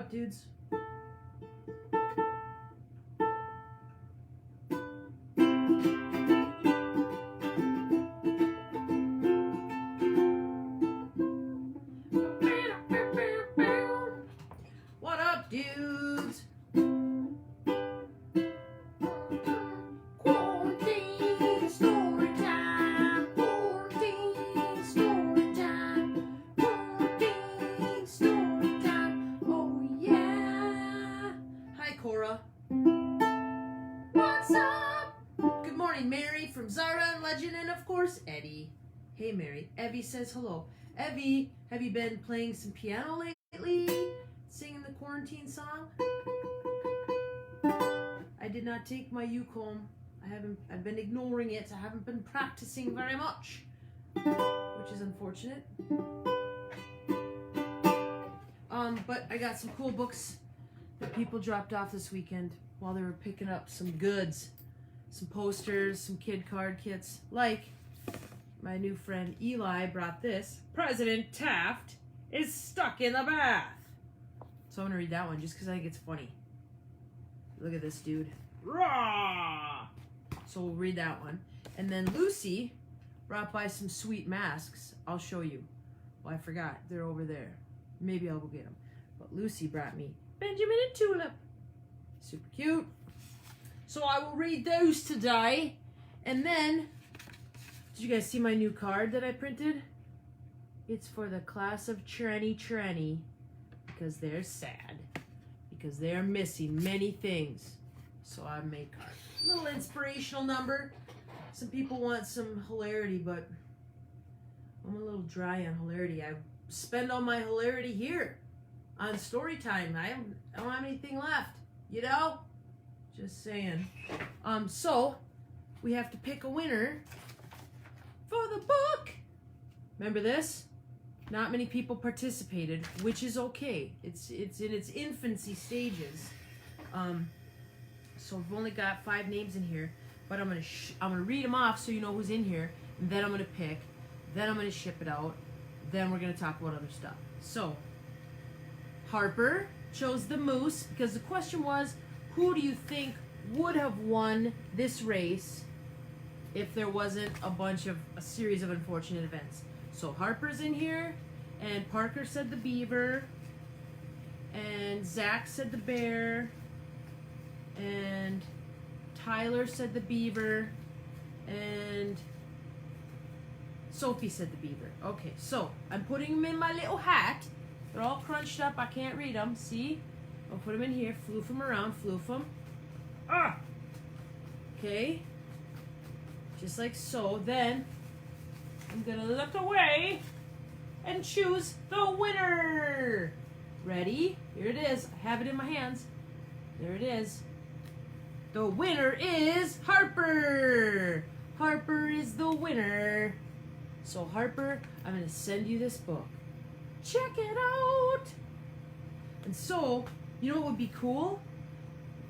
up, dudes? What up, dudes? Quarantine story time. Quarantine story time. Quarantine story time. Oh yeah. Hi, Cora. What's up? Good morning, Mary from Zara and Legend, and of course, Eddie. Hey, Mary. Evie says hello. Evie, have you been playing some piano lately? Singing the quarantine song? I did not take my ukulele. I've been ignoring it. I haven't been practicing very much, which is unfortunate. But I got some cool books that people dropped off this weekend while they were picking up some goods. Some posters, some kid card kits. Like, my new friend Eli brought this. President Taft is stuck in the bath. So I'm going to read that one just because I think it's funny. Look at this dude. Rah! So we'll read that one. And then Lucy brought by some sweet masks. I'll show you. Well, I forgot. They're over there. Maybe I'll go get them. But Lucy brought me Benjamin and Tulip. Super cute. So I will read those today. And then, did you guys see my new card that I printed? It's for the class of Trenny. Because they're sad. Because they're missing many things. So I made cards. A little inspirational number. Some people want some hilarity, but I'm a little dry on hilarity. I spend all my hilarity here on Storytime. I don't have anything left. You know? Just saying. So we have to pick a winner for the book. Remember this? Not many people participated, which is okay. It's in its infancy stages. So we've only got 5 names in here, but I'm gonna read them off so you know who's in here. And then I'm gonna pick. Then I'm gonna ship it out. Then we're gonna talk about other stuff. So Harper chose the moose because the question was, who do you think would have won this race if there wasn't a series of unfortunate events? So Harper's in here, and Parker said the beaver, and Zach said the bear, and Tyler said the beaver, and Sophie said the beaver. Okay, so I'm putting them in my little hat. They're all crunched up. I can't read them. See? I'll put them in here. Floof them around. Floof them. Ah! Okay. Just like so. Then I'm going to look away and choose the winner. Ready? Here it is. I have it in my hands. There it is. The winner is Harper. Harper is the winner. So Harper, I'm going to send you this book. Check it out. And so, you know what would be cool?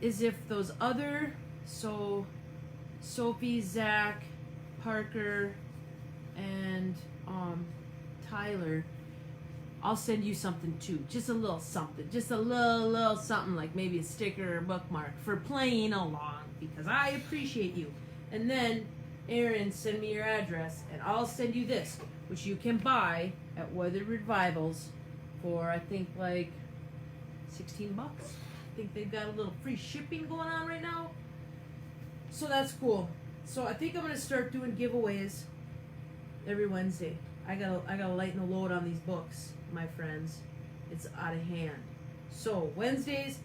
Is if those other, so Sophie, Zach, Parker, and Tyler, I'll send you something too. Just a little something. Just a little something, like maybe a sticker or a bookmark for playing along, because I appreciate you. And then Aaron, send me your address and I'll send you this, which you can buy at Weathered Revivals for I think like $16. I think they've got a little free shipping going on right now. So that's cool. So I think I'm gonna start doing giveaways every Wednesday. I gotta lighten the load on these books, my friends. It's out of hand. So Wednesdays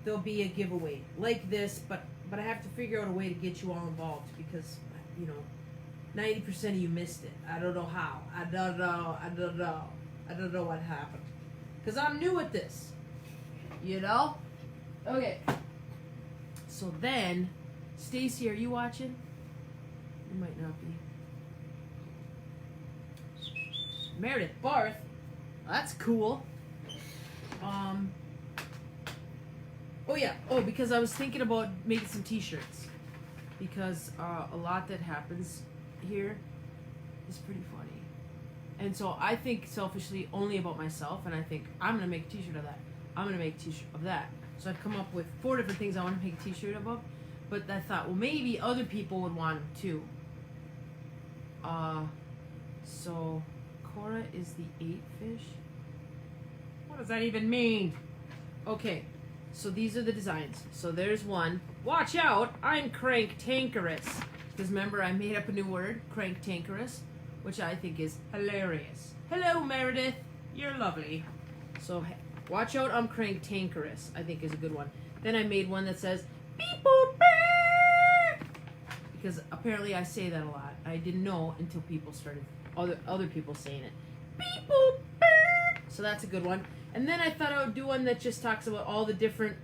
there'll be a giveaway like this, but I have to figure out a way to get you all involved because 90% of you missed it. I don't know how. I don't know what happened. Because I'm new at this. Okay. So then, Stacy, are you watching? You might not be. Meredith Barth. That's cool. Oh yeah. Oh, because I was thinking about making some t-shirts. Because a lot that happens here is pretty funny. And so I think selfishly only about myself, and I think I'm going to make a t-shirt of that. I'm going to make a t-shirt of that. So I've come up with 4 different things I want to make a t-shirt of. But I thought, well, maybe other people would want them too. So Cora is the 8 fish. What does that even mean? Okay, so these are the designs. So there's one. Watch out, I'm cranktankerous. Because remember, I made up a new word, cranktankerous, which I think is hilarious. Hello, Meredith. You're lovely. So watch out, I'm cranktankerous, I think is a good one. Then I made one that says, beep boop beep. Because apparently I say that a lot. I didn't know until people started, other people saying it. Beep boop beep. So that's a good one. And then I thought I would do one that just talks about all the different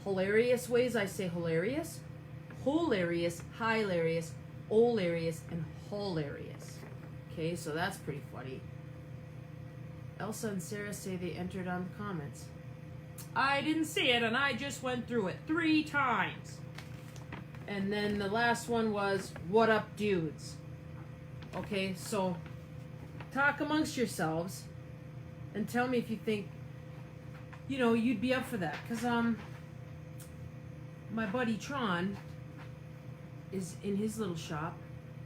hilarious ways I say hilarious. Hilarious, hilarious, hilarious, and hilarious. Okay, so that's pretty funny. Elsa and Sarah say they entered on the comments. I didn't see it, and I just went through it 3 times. And then the last one was, what up, dudes? Okay, so talk amongst yourselves and tell me if you think, you know, you'd be up for that. Because my buddy Tron is in his little shop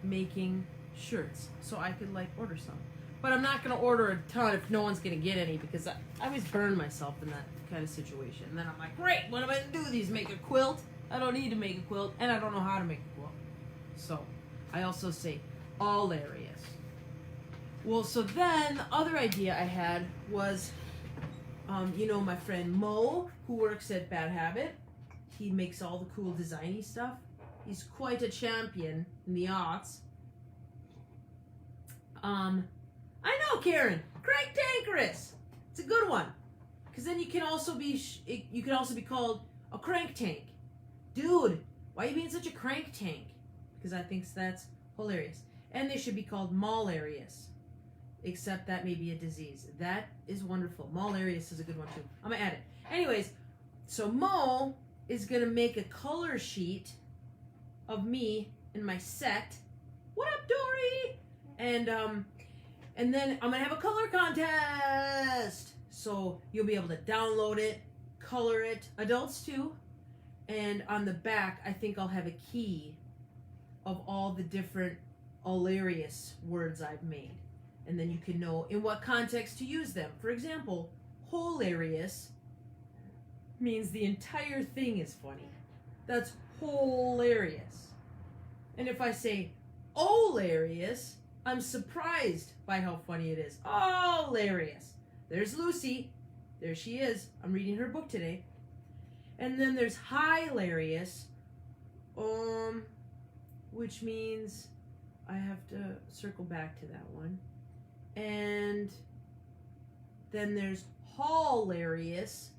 making shirts, so I could like order some. But I'm not going to order a ton if no one's going to get any, because I always burn myself in that kind of situation. And then I'm like, great, what am I going to do with these? Make a quilt? I don't need to make a quilt, and I don't know how to make a quilt. So I also say all areas. Well, so then the other idea I had was, you know, my friend Mo, who works at Bad Habit. He makes all the cool designy stuff. He's quite a champion in the arts. I know, Karen. Cranktankerous. It's a good one, because then you can also be called a crank tank. Dude, why are you being such a crank tank? Because I think that's hilarious. And they should be called malarious, except that may be a disease. That is wonderful. Malarious is a good one too. I'm gonna add it. Anyways, so Mo is gonna make a color sheet of me and my set. What up, Dory? And then I'm gonna have a color contest. So you'll be able to download it, color it, adults too. And on the back, I think I'll have a key of all the different hilarious words I've made. And then you can know in what context to use them. For example, hilarious means the entire thing is funny. That's hilarious. And if I say hilarious, I'm surprised by how funny it is. Hilarious. There's Lucy. There she is. I'm reading her book today. And then there's hilarious, which means I have to circle back to that one. And then there's hilarious.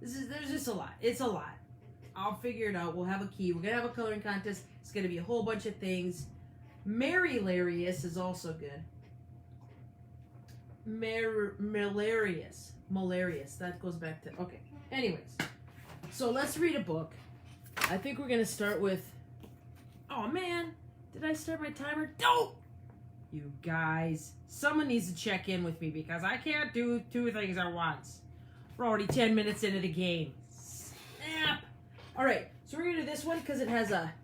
There's just a lot. It's a lot. I'll figure it out. We'll have a key. We're going to have a coloring contest. It's going to be a whole bunch of things. Mary-larious is also good. Malarious. That goes back to... Okay. Anyways. So let's read a book. I think we're going to start with... Oh, man. Did I start my timer? Don't! You guys. Someone needs to check in with me because I can't do 2 things at once. We're already 10 minutes into the game. Snap! Alright. So we're going to do this one because it has a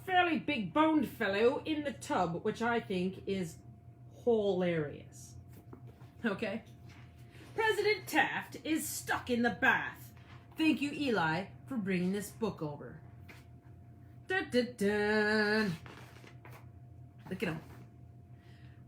fairly big boned fellow in the tub, which I think is hilarious. Okay? President Taft is stuck in the bath. Thank you, Eli, for bringing this book over. Dun, dun, dun. Look at him.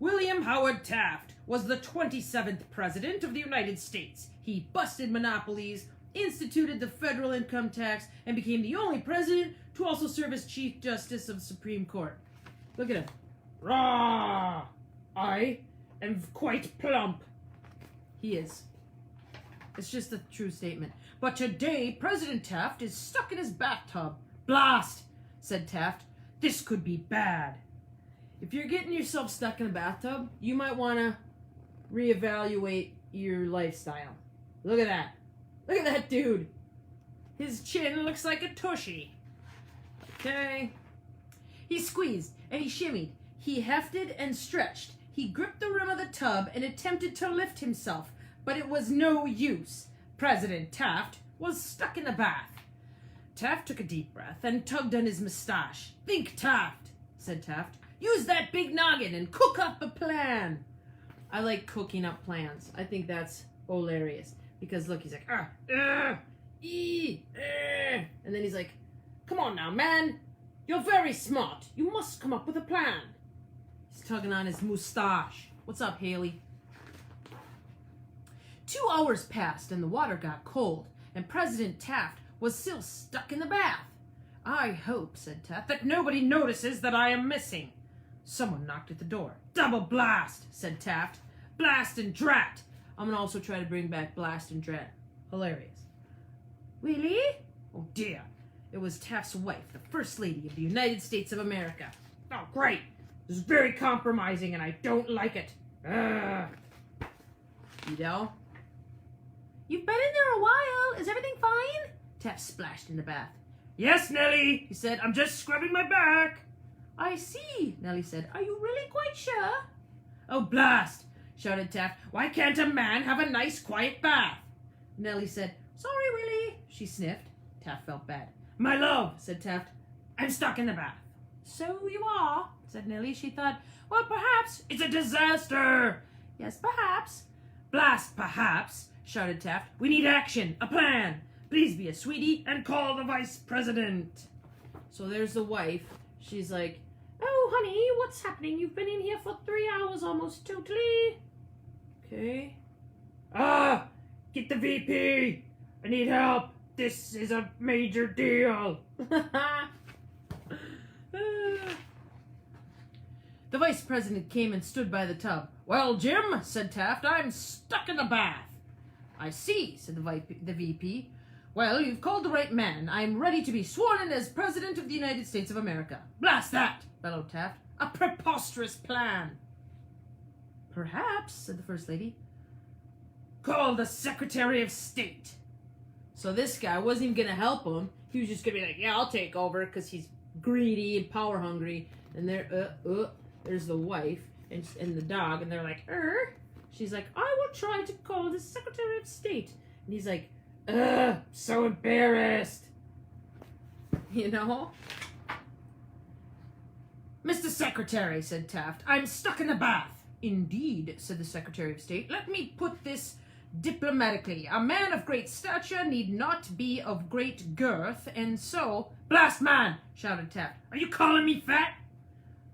William Howard Taft was the 27th President of the United States. He busted monopolies, instituted the federal income tax, and became the only president to also serve as Chief Justice of the Supreme Court. Look at him. Rah! I am quite plump. He is. It's just a true statement. But today, President Taft is stuck in his bathtub. Blast, said Taft. This could be bad. If you're getting yourself stuck in a bathtub, you might want to reevaluate your lifestyle. Look at that. Look at that dude. His chin looks like a tushy. Okay. He squeezed and he shimmied. He hefted and stretched. He gripped the rim of the tub and attempted to lift himself. But it was no use. President Taft was stuck in the bath. Taft took a deep breath and tugged on his mustache. "Think, Taft," said Taft. "Use that big noggin and cook up a plan." I like cooking up plans. I think that's hilarious. Because look, he's like, and then he's like, "Come on now, man. You're very smart. You must come up with a plan." He's tugging on his mustache. "What's up, Haley?" 2 hours passed and the water got cold, and President Taft was still stuck in the bath. "I hope," said Taft, "that nobody notices that I am missing." Someone knocked at the door. "Double blast," said Taft. "Blast and drat." I'm going to also try to bring back blast and drat. Hilarious. "Really?" Oh dear. It was Taft's wife, the First Lady of the United States of America. "Oh great. This is very compromising and I don't like it. Ugh." You know? "You've been in there a while. Is everything fine?" Taft splashed in the bath. "Yes, Nellie," he said. "I'm just scrubbing my back." "I see," Nellie said. "Are you really quite sure?" "Oh, blast," shouted Taft. "Why can't a man have a nice, quiet bath?" Nellie said, "Sorry, Willie." She sniffed. Taft felt bad. "My love," said Taft, "I'm stuck in the bath." "So you are," said Nellie. She thought, "Well, perhaps it's a disaster." "Yes, perhaps." "Blast, perhaps," shouted Taft. "We need action, a plan. Please be a sweetie and call the vice president." So there's the wife. She's like, "Oh, honey, what's happening? You've been in here for 3 hours almost totally." Okay. Get the VP. I need help. This is a major deal." The vice president came and stood by the tub. "Well, Jim," said Taft, "I'm stuck in the bath." "I see," said the VP. "Well, you've called the right man. I'm ready to be sworn in as President of the United States of America." "Blast that," bellowed Taft. "A preposterous plan." "Perhaps," said the First Lady. "Call the Secretary of State." So this guy wasn't even going to help him. He was just going to be like, "Yeah, I'll take over," because he's greedy and power hungry. And there's the wife and the dog, and they're like, She's like, "I will try to call the Secretary of State." And he's like, So embarrassed. You know? "Mr. Secretary," said Taft, "I'm stuck in the bath." "Indeed," said the Secretary of State. "Let me put this diplomatically. A man of great stature need not be of great girth, and so—" "Blast man," shouted Taft. "Are you calling me fat?"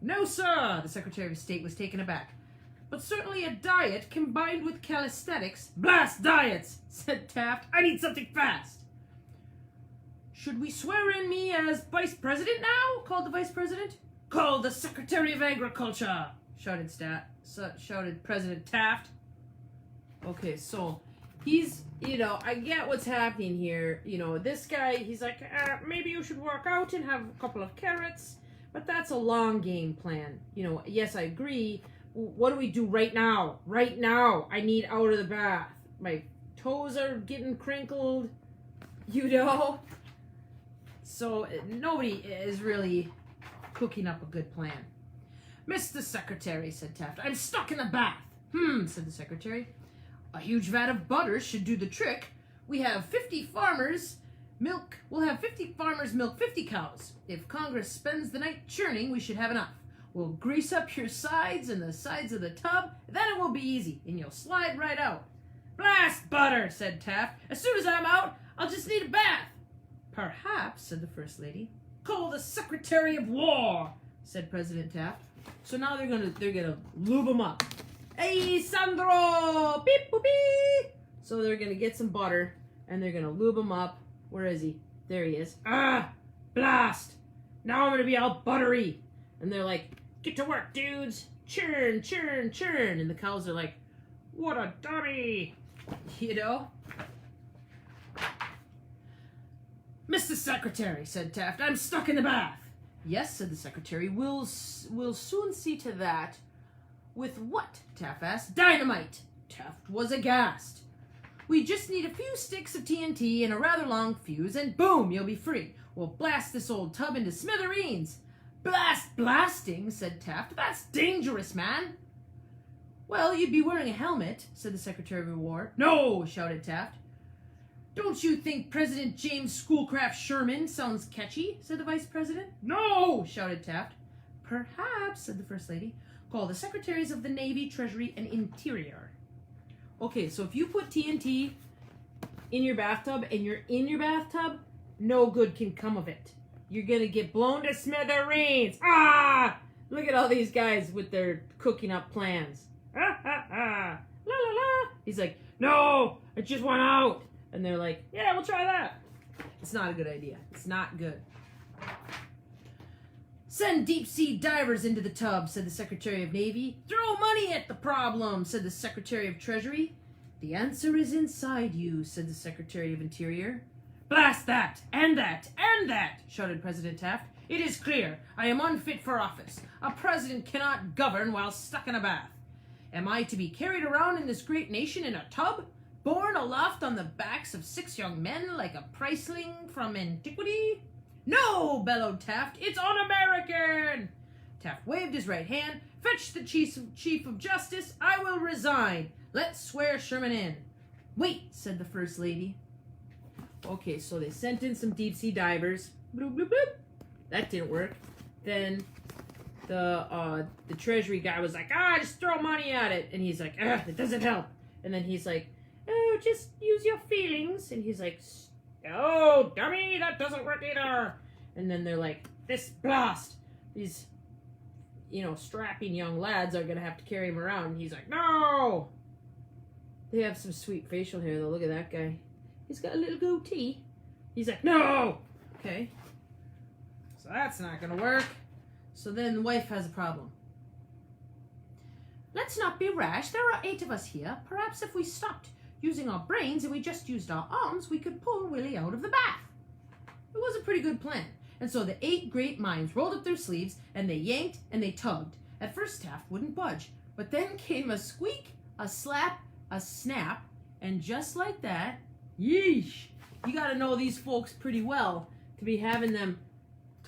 "No, sir," the Secretary of State was taken aback. "But certainly a diet combined with calisthenics—" "Blast diets," said Taft. "I need something fast." "Should we swear in me as Vice President now?" called the Vice President. "Call the Secretary of Agriculture," shouted President Taft. Okay, so he's, I get what's happening here. This guy, he's like, maybe you should work out and have a couple of carrots, but that's a long game plan. Yes, I agree. What do we do right now? Right now, I need out of the bath. My toes are getting crinkled, So nobody is really cooking up a good plan. "Mr. Secretary," said Taft, "I'm stuck in the bath." Said the Secretary. "A huge vat of butter should do the trick. We'll have 50 farmers milk 50 cows. If Congress spends the night churning, we should have enough. We'll grease up your sides and the sides of the tub, then it will be easy, and you'll slide right out." "Blast butter," said Taft. "As soon as I'm out, I'll just need a bath." "Perhaps," said the First Lady. "Call the Secretary of War," said President Taft. So now they're gonna lube him up. "Hey, Sandro! Beep, boop, beep!" So they're gonna get some butter, and they're gonna lube him up. Where is he? There he is. Blast! Now I'm gonna be all buttery. And they're like, "Get to work, dudes! Churn, churn, churn!" And the cows are like, "What a dummy!" "Mr. Secretary," said Taft, "I'm stuck in the bath." "Yes," said the Secretary. We'll soon see to that." "With what?" Taft asked. "Dynamite." Taft was aghast. "We just need a few sticks of TNT and a rather long fuse, and boom, you'll be free. We'll blast this old tub into smithereens." "Blasting," said Taft. "That's dangerous, man." Well, you'd be wearing a helmet, said the Secretary of War. No, shouted Taft. Don't you think President James Schoolcraft Sherman sounds catchy, said the Vice President. No, shouted Taft. Perhaps, said the First Lady, call the Secretaries of the Navy, Treasury, and Interior. Okay, so if you put TNT in your bathtub and you're in your bathtub, no good can come of it. You're gonna get blown to smithereens. Ah! Look at all these guys with their cooking up plans. Ah, ah, ah. La, la, la. He's like, no, I just want out. And they're like, yeah, we'll try that. It's not a good idea. It's not good. Send deep-sea divers into the tub, said the Secretary of Navy. Throw money at the problem, said the Secretary of Treasury. The answer is inside you, said the Secretary of Interior. Blast that, and that, and that, shouted President Taft. It is clear I am unfit for office. A president cannot govern while stuck in a bath. Am I to be carried around in this great nation in a tub? Borne aloft on the backs of 6 young men like a priceling from antiquity? No, bellowed Taft, it's un-American! Taft waved his right hand. Fetch the Chief of Justice. I will resign. Let's swear Sherman in. Wait, said the First Lady. Okay, so they sent in some deep-sea divers. Bloop, bloop, bloop. That didn't work. Then the Treasury guy was like, just throw money at it. And he's like, it doesn't help. And then he's like, oh, just use your feelings. And he's like, oh, dummy, that doesn't work either. And then they're like, this blast. These, strapping young lads are going to have to carry him around. And he's like, no. They have some sweet facial hair, though. Look at that guy. He's got a little goatee. He's like, no. Okay. So that's not going to work. So then the wife has a problem. Let's not be rash. There are 8 of us here. Perhaps if we stopped using our brains and we just used our arms, we could pull Willie out of the bath. It was a pretty good plan. And so the 8 great minds rolled up their sleeves and they yanked and they tugged. At first Taft wouldn't budge, but then came a squeak, a slap, a snap, and just like that, yeesh. You got to know these folks pretty well to be having them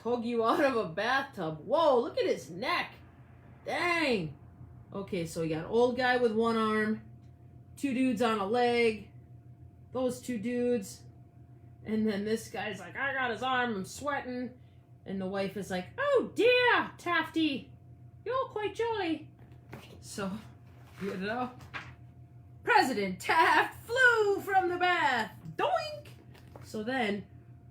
tug you out of a bathtub. Whoa, look at his neck. Dang. Okay, so we got an old guy with one arm, 2 dudes on a leg, those 2 dudes, and then this guy's like, I got his arm, I'm sweating, and the wife is like, oh dear, Tafty, you're quite jolly. So, President Taft flew from the bath, doink. So then,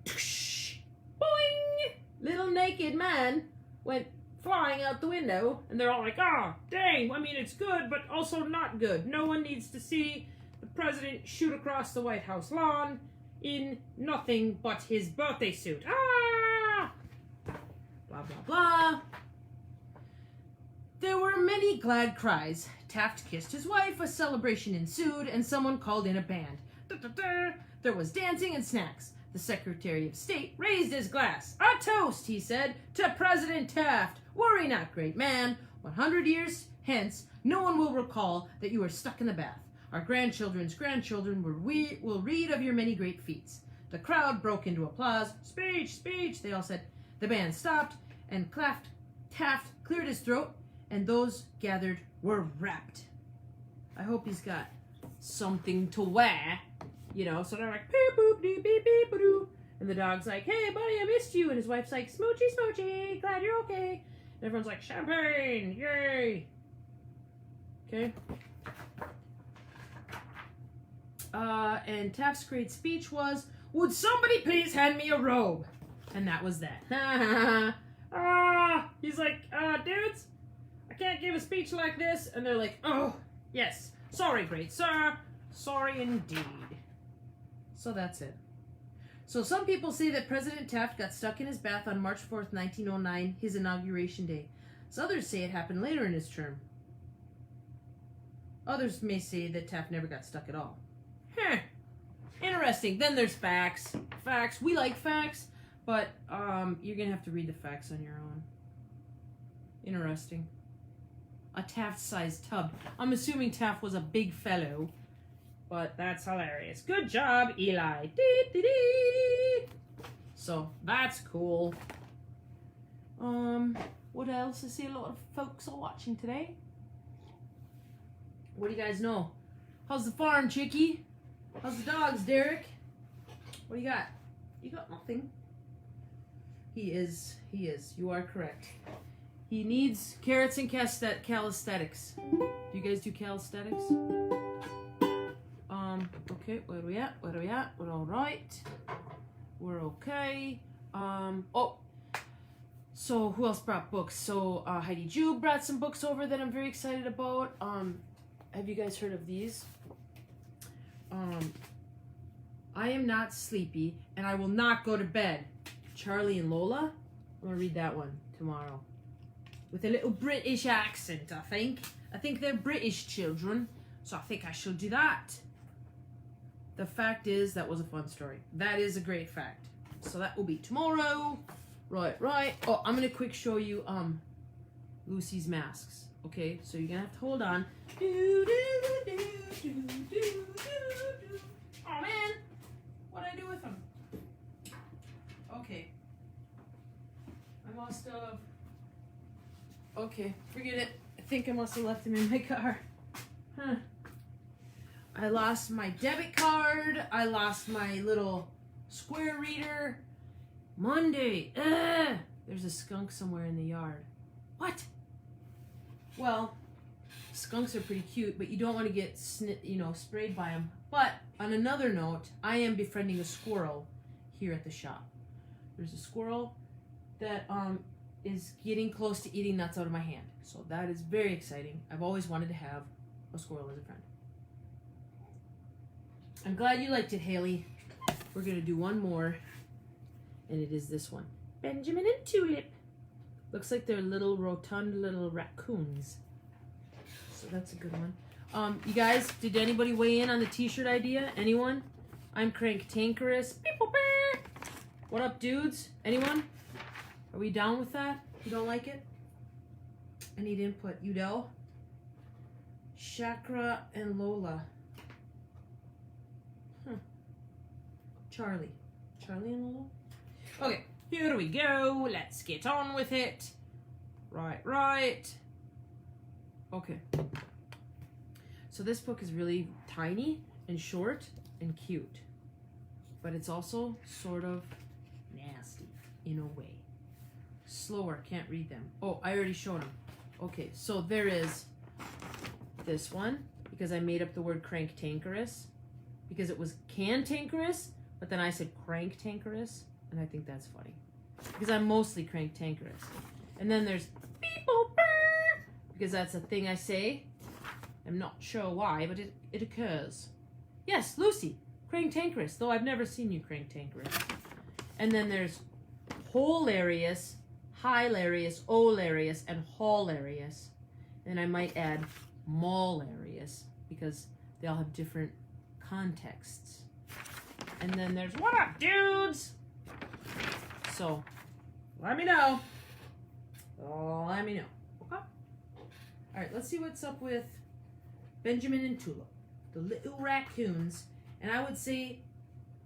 boing, little naked man went flying out the window, and they're all like, dang, I mean, it's good, but also not good. No one needs to see the president shoot across the White House lawn in nothing but his birthday suit. Blah, blah, blah. There were many glad cries. Taft kissed his wife, a celebration ensued, and someone called in a band. There was dancing and snacks. The Secretary of State raised his glass. A toast, he said, to President Taft. Worry not, great man. 100 years hence, no one will recall that you were stuck in the bath. Our grandchildren's grandchildren will read of your many great feats. The crowd broke into applause. Speech, speech, they all said. The band stopped, and Taft cleared his throat, and those gathered were rapt. I hope he's got something to wear. So they're like, beep, boop, dee, beep, beep, doo. And the dog's like, hey, buddy, I missed you. And his wife's like, smoochy, smoochy, glad you're okay. And everyone's like, champagne, yay. Okay. And Taft's great speech was, would somebody please hand me a robe? And that was that. He's like, dudes, I can't give a speech like this. And they're like, oh, yes, sorry, great sir. Sorry indeed. So that's it. So some people say that President Taft got stuck in his bath on March 4th, 1909, his inauguration day. So others say it happened later in his term. Others may say that Taft never got stuck at all. Interesting. Then there's facts. Facts. We like facts, but you're going to have to read the facts on your own. Interesting. A Taft-sized tub. I'm assuming Taft was a big fellow. But that's hilarious. Good job, Eli. Dee, dee, dee. So, that's cool. What else? I see a lot of folks are watching today. What do you guys know? How's the farm, Chicky? How's the dogs, Derek? What do you got? You got nothing. He is. You are correct. He needs carrots and calisthenics. Do you guys do calisthenics? Okay, where are we at? We're all right. We're okay. Oh. So who else brought books? So Heidi Ju brought some books over that I'm very excited about. Have you guys heard of these? I Am Not Sleepy and I Will Not Go to Bed. Charlie and Lola. I'm gonna read that one tomorrow. With a little British accent, I think. I think they're British children, so I think I should do that. The fact is, that was a fun story. That is a great fact. So that will be tomorrow. Right. Oh, I'm gonna quick show you Lucy's masks. Okay, so you're gonna have to hold on. Oh man, what'd I do with them? Okay. I must have. Okay, forget it. I think I must have left them in my car. Huh. I lost my debit card. I lost my little square reader. Monday. There's a skunk somewhere in the yard. What? Well, skunks are pretty cute, but you don't want to get sprayed by them. But on another note, I am befriending a squirrel here at the shop. There's a squirrel that is getting close to eating nuts out of my hand. So that is very exciting. I've always wanted to have a squirrel as a friend. I'm glad you liked it, Haley. We're going to do one more, and it is this one. Benjamin and Tulip. Looks like they're little rotund little raccoons. So that's a good one. You guys, did anybody weigh in on the t-shirt idea? Anyone? I'm Cranktankerous. What up, dudes? Anyone? Are we down with that? You don't like it? I need input. Udell? Chakra and Lola. Charlie and Lola? Okay, here we go. Let's get on with it. Right. Okay. So this book is really tiny and short and cute. But it's also sort of nasty in a way. Slower, can't read them. Oh, I already showed them. Okay, so there is this one, because I made up the word Cranktankerous, because it was Cantankerous, but then I said Cranktankerous, and I think that's funny. Because I'm mostly Cranktankerous. And then there's Beeple Burr, because that's a thing I say. I'm not sure why, but it occurs. Yes, Lucy, Cranktankerous, though I've never seen you Cranktankerous. And then there's Hilarious, Hilarious, Olarious, and Hallarious. And I might add Mallarious, because they all have different contexts. And then there's What Up, Dudes? So, let me know. Let me know. Okay? Alright, let's see what's up with Benjamin and Tulip, the little raccoons. And I would say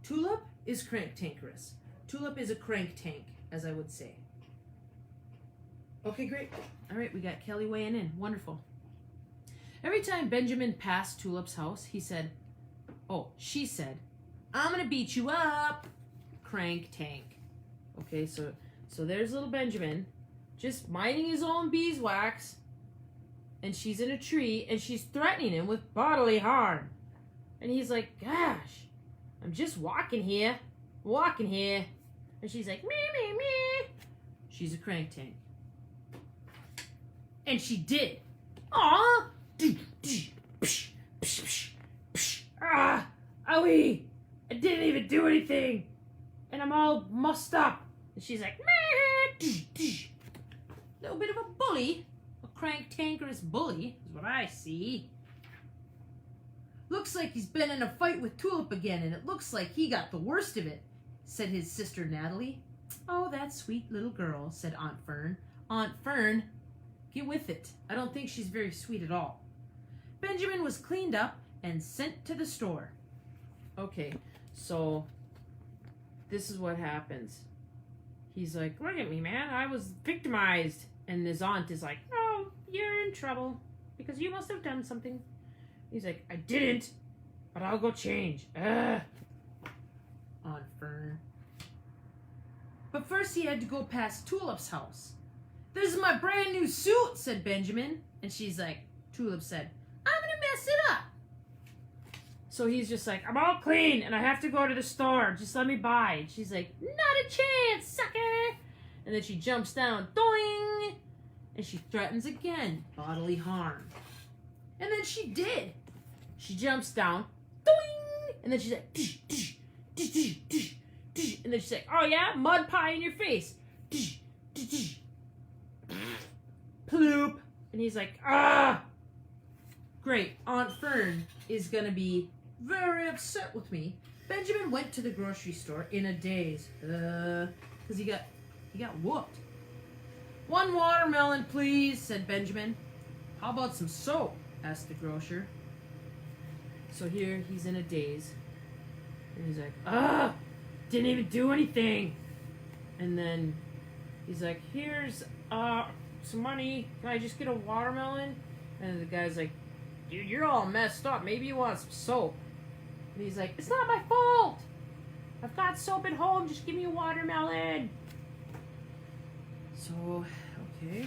Tulip is Cranktankerous. Tulip is a crank tank, as I would say. Okay, great. All right, we got Kelly weighing in. Wonderful. Every time Benjamin passed Tulip's house, she said, I'm going to beat you up. Crank tank. Okay, so there's little Benjamin just minding his own beeswax, and she's in a tree, and she's threatening him with bodily harm. And he's like, gosh, I'm just walking here. And she's like, me. She's a crank tank. And she did. Aw! Owie! I didn't even do anything! And I'm all mussed up. And she's like, little bit of a bully. A cranktankerous bully is what I see. Looks like he's been in a fight with Tulip again, and it looks like he got the worst of it, said his sister Natalie. Oh, that sweet little girl, said Aunt Fern. Aunt Fern? Get with it. I don't think she's very sweet at all. Benjamin was cleaned up and sent to the store. Okay, so this is what happens. He's like, look at me, man. I was victimized. And his aunt is like, oh, you're in trouble because you must have done something. He's like, I didn't, but I'll go change. Aunt Fern. But first he had to go past Tulip's house. This is my brand new suit, said Benjamin. And she's like, Tulip said, I'm gonna mess it up. So he's just like, I'm all clean and I have to go to the store. Just let me buy. And she's like, not a chance, sucker. And then she jumps down, doing, and she threatens again, bodily harm. And then she did. She jumps down, doing, and then she's like, tsh, tsh, tsh, tsh, tsh, tsh. And then she's like, oh yeah, mud pie in your face. Tsh, tsh, tsh. Ploop. And he's like, ah. Great, Aunt Fern is gonna be very upset with me. Benjamin went to the grocery store in a daze, because he got whooped. One watermelon, please, said Benjamin. How about some soap? Asked the grocer. So here he's in a daze. And he's like, didn't even do anything. and then he's like, here's some money. Can I just get a watermelon? And the guy's like, dude, you're all messed up. Maybe you want some soap. And he's like, it's not my fault. I've got soap at home. Just give me a watermelon. So, okay.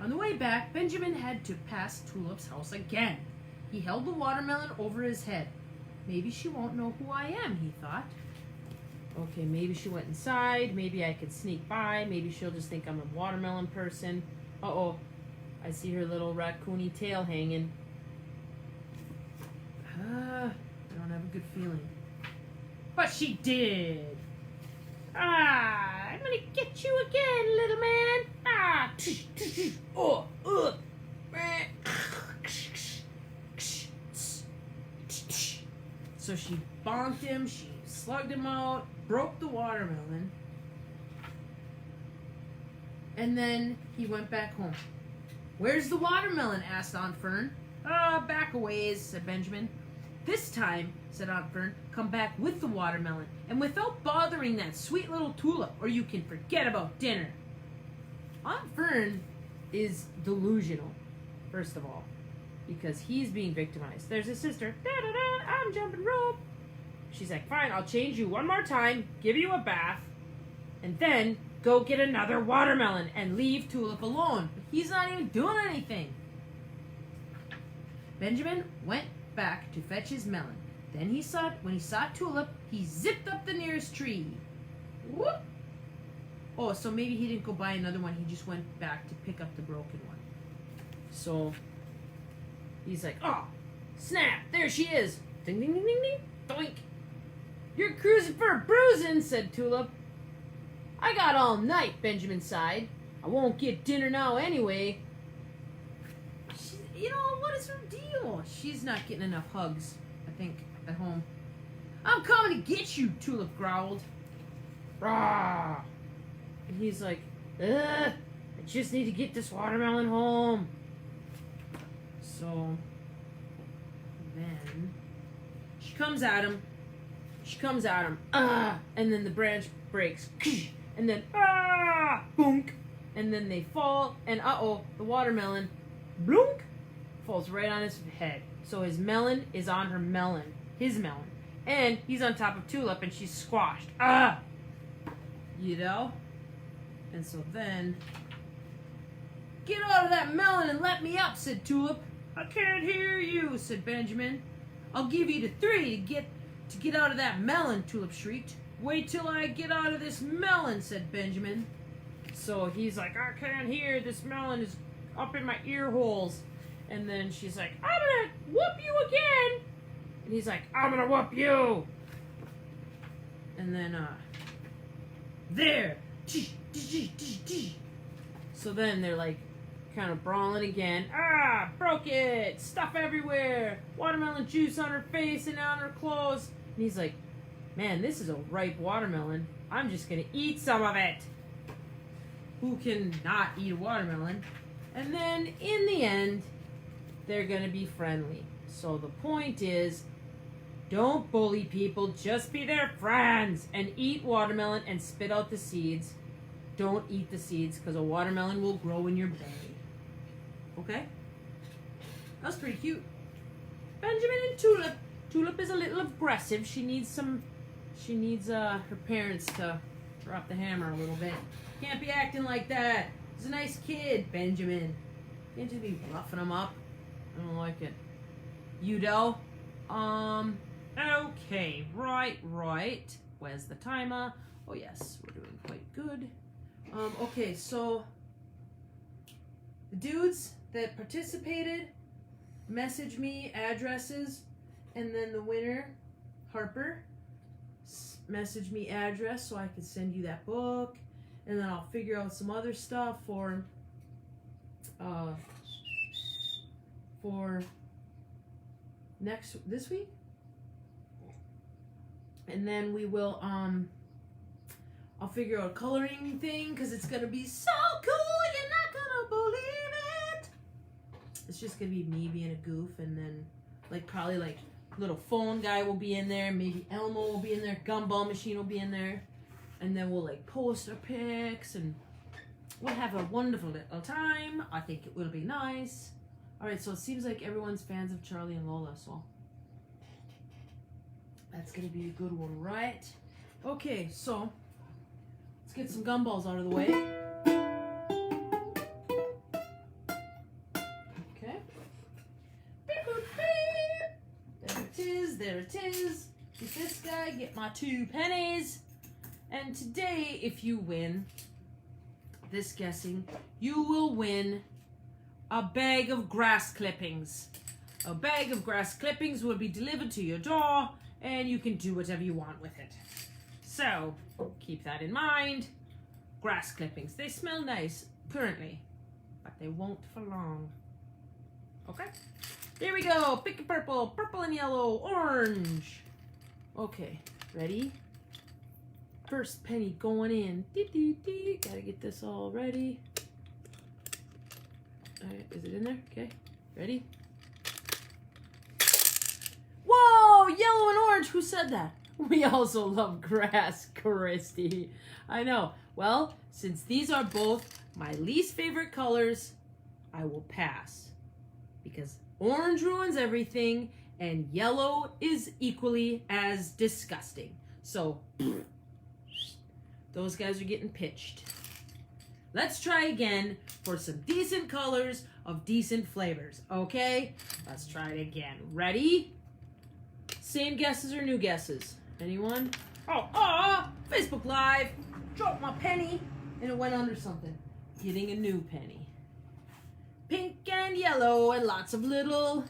On the way back, Benjamin had to pass Tulip's house again. He held the watermelon over his head. Maybe she won't know who I am, he thought. Okay, maybe she went inside. Maybe I could sneak by. Maybe she'll just think I'm a watermelon person. Uh-oh. I see her little raccoony tail hanging. I don't have a good feeling. But she did. I'm gonna get you again, little man. So she bonked him, she slugged him out, broke the watermelon, and then he went back home. Where's the watermelon? Asked Aunt Fern. Back a ways, said Benjamin. This time, said Aunt Fern, come back with the watermelon, and without bothering that sweet little Tulip, or you can forget about dinner. Aunt Fern is delusional, first of all, because he's being victimized. There's his sister. Da-da-da, I'm jumping rope. She's like, fine, I'll change you one more time, give you a bath, and then go get another watermelon and leave Tulip alone. But he's not even doing anything. Benjamin went back to fetch his melon. Then when he saw Tulip, he zipped up the nearest tree. Whoop! Oh, so maybe he didn't go buy another one. He just went back to pick up the broken one. So he's like, oh, snap! There she is. Ding, ding, ding, ding, ding. Doink. You're cruising for a bruising, said Tulip. I got all night, Benjamin sighed. I won't get dinner now anyway. What is her deal? She's not getting enough hugs, I think, at home. I'm coming to get you, Tulip growled. Rah! And he's like, I just need to get this watermelon home. So then she comes at him. And then the branch breaks. And then, boonk. And then they fall, and the watermelon, bloonk, falls right on his head. So his melon is on his melon. And he's on top of Tulip, and she's squashed. And so then, get out of that melon and let me up, said Tulip. I can't hear you, said Benjamin. I'll give you the 3 to get out of that melon, Tulip shrieked. Wait till I get out of this melon, said Benjamin. So he's like, I can't hear, this melon is up in my ear holes. And then she's like, I'm gonna whoop you again. And he's like, I'm gonna whoop you. And then, there. So then they're like, kind of brawling again. Broke it. Stuff everywhere. Watermelon juice on her face and on her clothes. And he's like, man, this is a ripe watermelon. I'm just gonna eat some of it. Who can not eat a watermelon? And then, in the end, they're gonna be friendly. So the point is, don't bully people, just be their friends. And eat watermelon and spit out the seeds. Don't eat the seeds, because a watermelon will grow in your belly. Okay? That was pretty cute. Benjamin and Tulip. Tulip is a little aggressive. She needs her parents to drop the hammer a little bit. Can't be acting like that. He's a nice kid, Benjamin. Can't you be roughing him up? I don't like it. Udo. Okay, right. Where's the timer? Oh yes, we're doing quite good. Okay, so the dudes that participated message me addresses, and then the winner, Harper, message me address so I can send you that book, and then I'll figure out some other stuff for this week, and then we will I'll figure out a coloring thing because it's gonna be so cool. You're not gonna believe it. It's just gonna be me being a goof, and then probably little phone guy will be in there. Maybe Elmo will be in there. Gumball machine will be in there, and then we'll post our pics, and we'll have a wonderful little time. I think it will be nice. All right, so it seems like everyone's fans of Charlie and Lola, so that's gonna be a good one, right? Okay, so let's get some gumballs out of the way. Okay. There it is. Get this guy, get my 2 pennies. And today, if you win this guessing, you will win a bag of grass clippings. A bag of grass clippings will be delivered to your door, and you can do whatever you want with it. So, keep that in mind. Grass clippings. They smell nice currently, but they won't for long. Okay? Here we go. Pick a purple, purple and yellow, orange. Okay, ready? First penny going in. Gotta get this all ready. All right, is it in there? Okay, ready? Whoa, yellow and orange. Who said that? We also love grass, Christy. I know. Well, since these are both my least favorite colors, I will pass. Because orange ruins everything, and yellow is equally as disgusting. So, those guys are getting pitched. Let's try again for some decent colors of decent flavors, okay? Let's try it again. Ready? Same guesses or new guesses? Anyone? Oh, Facebook Live. Dropped my penny, and it went under something. Getting a new penny. Pink and yellow and lots of little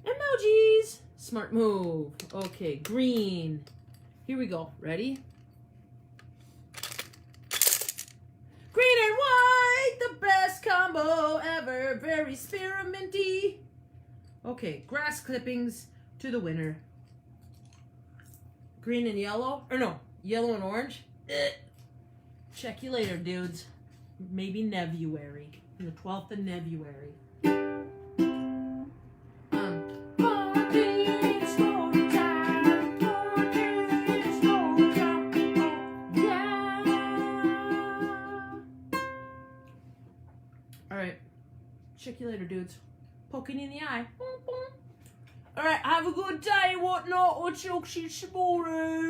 emojis. Smart move. Okay, green. Here we go. Ready? Green and white, the best combo ever. Very experimenty. Okay, grass clippings to the winner. Green and yellow? Or no, yellow and orange? Check you later, dudes. Maybe Nevuary. The 12th of Nevuary. Alright. Check you later, dudes. Poking in the eye. Alright, have a good day, whatnot. What's your story?